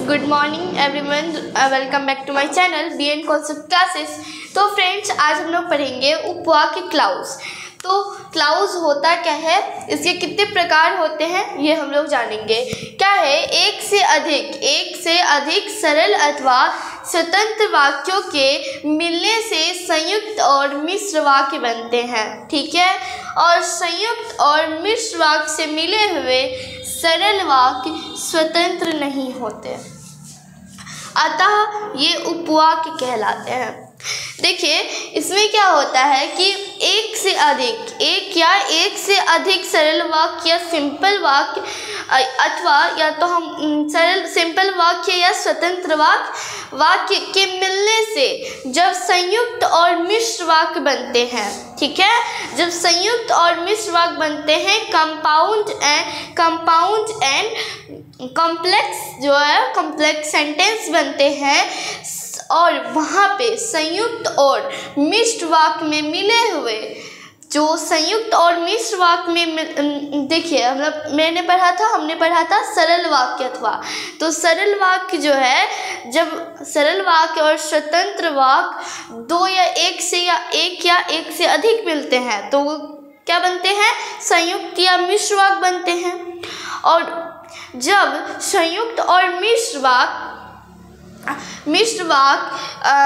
Good morning everyone, welcome back to my channel BN concept classes. तो friends, आज हम लोग पढ़ेंगे उपवाक्य क्लाउज। तो क्लाउज होता क्या है, इसके कितने प्रकार होते हैं, ये हम लोग जानेंगे। क्या है, एक से अधिक सरल अथवा स्वतंत्र वाक्यों के मिलने से संयुक्त और मिश्र वाक्य बनते हैं। ठीक है, और संयुक्त और मिश्र वाक्य से मिले हुए सरल वाक्य स्वतंत्र नहीं होते, अतः ये उपवाक्य कहलाते हैं। देखिए, इसमें क्या होता है कि एक से अधिक सरल वाक्य या सिंपल वाक्य अथवा या तो हम सिंपल वाक्य या स्वतंत्र वाक्य के मिलने से जब संयुक्त और मिश्र वाक्य बनते हैं, ठीक है, जब संयुक्त और मिश्र वाक्य बनते हैं, कंपाउंड एंड कॉम्प्लेक्स सेंटेंस बनते हैं, और वहाँ पे संयुक्त और मिश्र वाक्य में मिले हुए जो संयुक्त और मिश्र वाक्य में देखिए, हमने पढ़ा था सरल वाक्य अथवा, तो सरल वाक्य जो है, जब सरल वाक्य और स्वतंत्र वाक्य दो या एक से अधिक मिलते हैं तो वो क्या बनते हैं, संयुक्त या मिश्र वाक्य बनते हैं। और जब संयुक्त और मिश्र वाक्य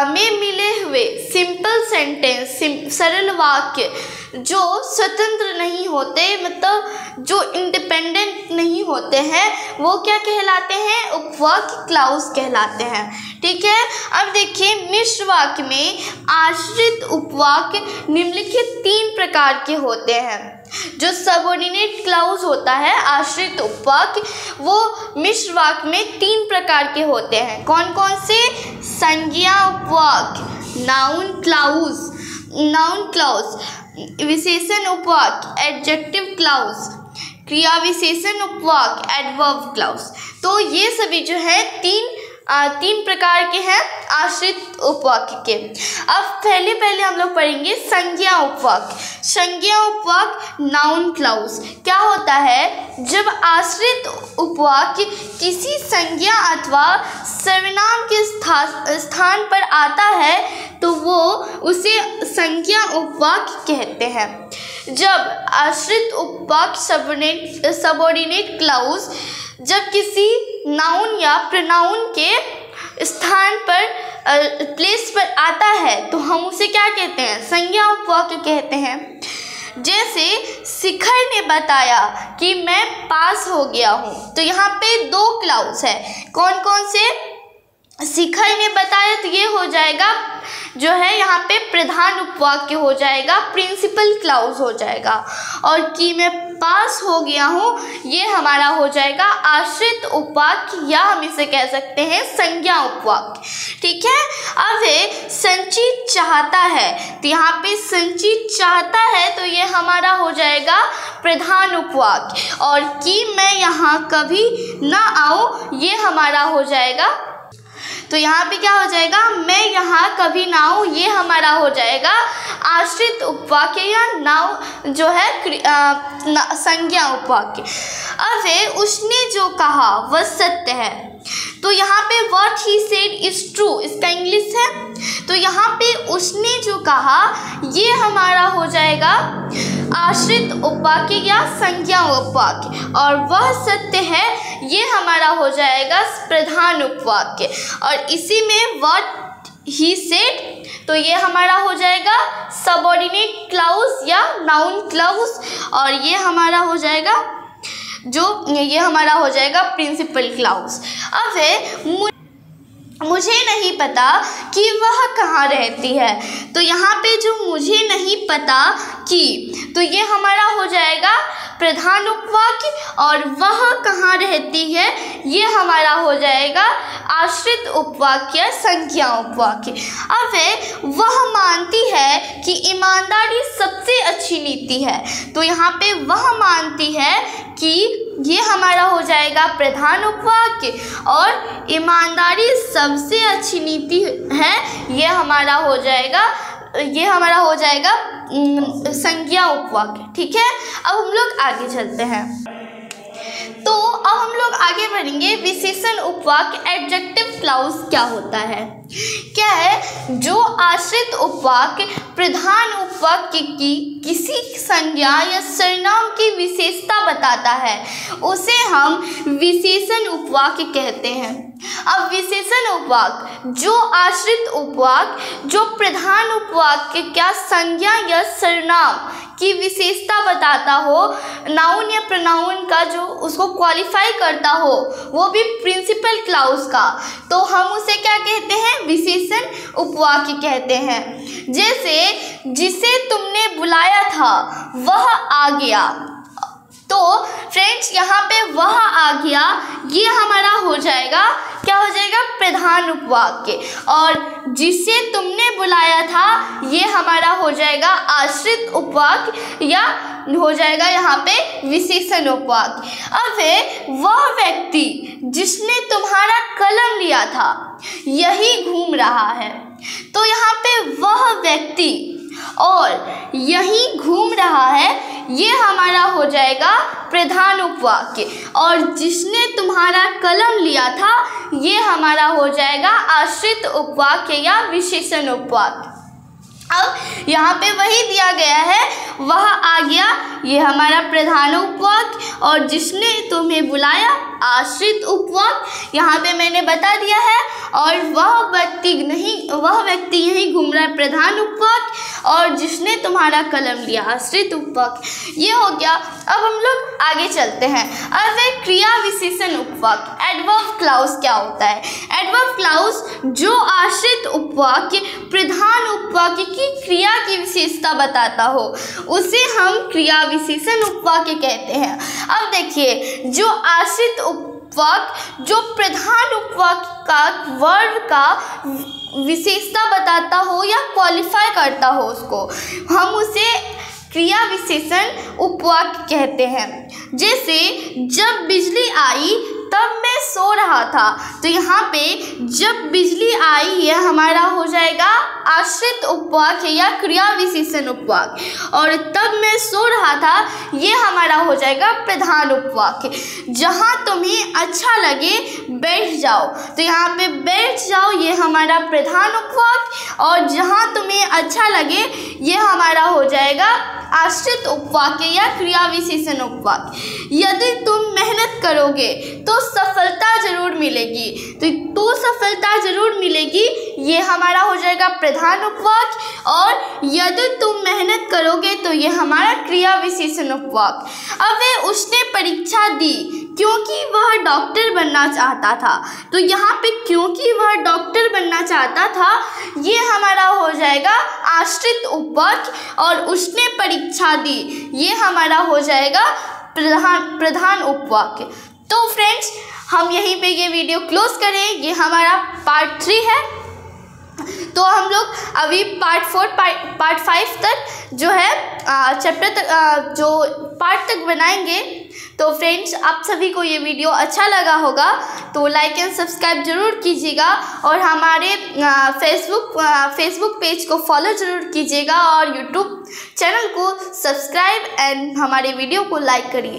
में मिले हुए सिंपल सेंटेंस सरल वाक्य जो स्वतंत्र नहीं होते, मतलब जो इंडिपेंडेंट नहीं होते हैं, वो क्या कहलाते हैं, उपवाक्य क्लाउज कहलाते हैं। ठीक है, अब देखिए, मिश्र वाक्य में आश्रित उपवाक्य निम्नलिखित 3 प्रकार के होते हैं। जो सबऑर्डिनेट क्लाउज होता है, आश्रित उपवाक्य, वो मिश्र वाक्य में 3 प्रकार के होते हैं। कौन कौन से? संज्ञा उपवाक्य, नाउन क्लाउज, विशेषण उपवाक्य, एडजेक्टिव क्लाउज, क्रिया विशेषण उपवाक्य, एडवर्ब क्लाउज। तो ये सभी जो है तीन प्रकार के हैं आश्रित उपवाक्य के। अब पहले हम लोग पढ़ेंगे संज्ञा उपवाक्य। संज्ञा उपवाक्य, नाउन क्लाउज। क्या होता है, जब आश्रित उपवाक्य किसी संज्ञा अथवा सर्वनाम के स्थान पर आता है तो वो उसे संज्ञा उपवाक्य कहते हैं। जब आश्रित उपवाक्य सबऑर्डिनेट क्लाउज जब किसी नाउन या प्रोनाउन के स्थान पर प्लेस पर आता है तो हम उसे क्या कहते हैं, संज्ञा उपवाक्य कहते हैं। जैसे शिखर ने बताया कि मैं पास हो गया हूँ, तो यहाँ पे 2 क्लाउज है। कौन कौन से? शिखर ने बताया, तो ये हो जाएगा जो है यहाँ पे प्रधान उपवाक्य हो जाएगा, प्रिंसिपल क्लाउज हो जाएगा। और कि मैं पास हो गया हूँ, ये हमारा हो जाएगा आश्रित उपवाक्य, या हम इसे कह सकते हैं संज्ञा उपवाक्य। ठीक है, अब संचित चाहता है, तो यहाँ पे संचित चाहता है तो ये हमारा हो जाएगा प्रधान उपवाक्य। और कि मैं यहाँ कभी ना आऊँ, ये हमारा हो जाएगा, तो यहाँ पे क्या हो जाएगा, मैं यहाँ कभी ना आऊँ, ये हमारा हो जाएगा आश्रित उपवाक्य या नाउ जो है संज्ञा उपवाक्य। अब उसने जो कहा वह सत्य है, तो यहाँ पे what he said is true, इसका इंग्लिश है। तो यहाँ पे उसने जो कहा, ये हमारा हो जाएगा आश्रित उपवाक्य या संज्ञा उपवाक्य, और वह सत्य है, ये हमारा हो जाएगा प्रधान उपवाक्य। और इसी में what he said, तो ये हमारा हो जाएगा सबऑर्डिनेट क्लाउज या नाउन क्लाउज, और ये हमारा हो जाएगा प्रिंसिपल क्लाउज। अब मुझे नहीं पता कि वह कहाँ रहती है, तो यहाँ पे जो मुझे नहीं पता कि, तो ये हमारा हो जाएगा प्रधान उपवाक्य, और वह कहाँ रहती है, ये हमारा हो जाएगा आश्रित उपवाक्य, संज्ञा उपवाक्य। अब वह मानती है कि ईमानदारी सबसे अच्छी नीति है, तो यहाँ पे वह मानती है कि ये हमारा हो जाएगा प्रधान उपवाक्य, और ईमानदारी सबसे अच्छी नीति है, ये हमारा हो जाएगा संज्ञा उपवाक्य। ठीक है, अब हम लोग आगे चलते हैं। तो अब हम लोग आगे बढ़ेंगे। विशेषण उपवाक्य एडजेक्टिव क्लॉज क्या होता है? क्या है? जो आश्रित उपवाक्य प्रधान उपवाक्य की किसी संज्ञा या सर्वनाम की विशेषता बताता है उसे हम विशेषण उपवाक्य कहते हैं। अब विशेषण उपवाक्य जो आश्रित उपवाक्य जो प्रधान उपवाक्य क्या संज्ञा या सर्वनाम की विशेषता बताता हो, नाउन या प्रोनाउन का जो उसको क्वालिफाई करता हो, वो भी प्रिंसिपल क्लॉज का, तो हम उसे क्या कहते हैं? विशेषण उपवाक्य कहते हैं। जैसे जिसे तुमने बुलाया था वह आ गया, तो फ्रेंड्स यहाँ पे वह आ गया ये हमारा हो जाएगा, क्या हो जाएगा? प्रधान उपवाक्य। और जिसे तुमने बुलाया था ये हमारा हो जाएगा आश्रित उपवाक्य या हो जाएगा यहाँ पे विशेषण उपवाक्य। अब वह व्यक्ति जिसने तुम्हारा कलम लिया था यही घूम रहा है, तो यहाँ पे वह व्यक्ति और यही घूम रहा है ये हमारा हो जाएगा प्रधान उपवाक्य, और जिसने तुम्हारा कलम लिया था ये हमारा हो जाएगा आश्रित उपवाक्य या विशेषण उपवाक्य। अब यहाँ पे वही दिया गया है, वह आ गया ये हमारा प्रधान उपवाक्य, और जिसने तुम्हें बुलाया आश्रित उपवाक्य, यहाँ पे मैंने बता दिया है। और वह व्यक्ति यहीं घूम रहा है प्रधान उपवाक्य, और जिसने तुम्हारा कलम लिया आश्रित उपवाक्य, ये हो गया। अब हम लोग आगे चलते हैं। अब क्रिया विशेषण उपवाक्य एडवर्ब क्लॉज क्या होता है? एडवर्ब क्लॉज जो आश्रित उपवाक्य प्रधान उपवाक्य की क्रिया की विशेषता बताता हो उसे हम क्रिया विशेषण उपवाक्य कहते हैं। अब देखिए, जो आश्रित उपवाक्य जो प्रधान उपवाक्य का वर्ब का विशेषता बताता हो या क्वालिफाई करता हो उसको हम उसे क्रिया विशेषण उपवाक्य कहते हैं। जैसे जब बिजली आई तब मैं सो रहा था, तो यहाँ पे जब बिजली आई यह हमारा हो जाएगा आश्रित उपवाक्य या क्रिया विशेषण उपवाक्य, और तब मैं सो रहा था ये हमारा हो जाएगा प्रधान उपवाक्य। जहाँ तुम्हें अच्छा लगे बैठ जाओ, तो यहाँ पे बैठ जाओ ये हमारा प्रधान उपवाक्य, और जहाँ तुम्हें अच्छा लगे ये हमारा हो जाएगा आश्रित उपवाक्य या क्रिया विशेषण उपवाक्य। यदि तुम मेहनत करोगे तो सफलता जरूर मिलेगी, तो सफलता जरूर मिलेगी ये हमारा हो जाएगा प्रधान उपवाक्य, और यदि तुम मेहनत करोगे तो ये हमारा क्रिया विशेषण उपवाक्य। अब उसने परीक्षा दी क्योंकि वह डॉक्टर बनना चाहता था, तो यहाँ पे क्योंकि वह डॉक्टर बनना चाहता था ये हमारा हो जाएगा आश्रित उपवाक्य, और उसने परीक्षा दी ये हमारा हो जाएगा प्रधान उपवाक्य। तो फ्रेंड्स हम यहीं पे ये वीडियो क्लोज करें, ये हमारा पार्ट 3 है। तो हम लोग अभी पार्ट 4 पार्ट 5 तक जो है चैप्टर तक जो पार्ट तक बनाएंगे। तो फ्रेंड्स आप सभी को ये वीडियो अच्छा लगा होगा तो लाइक एंड सब्सक्राइब जरूर कीजिएगा, और हमारे फेसबुक पेज को फॉलो जरूर कीजिएगा, और यूट्यूब चैनल को सब्सक्राइब एंड हमारे वीडियो को लाइक करिए।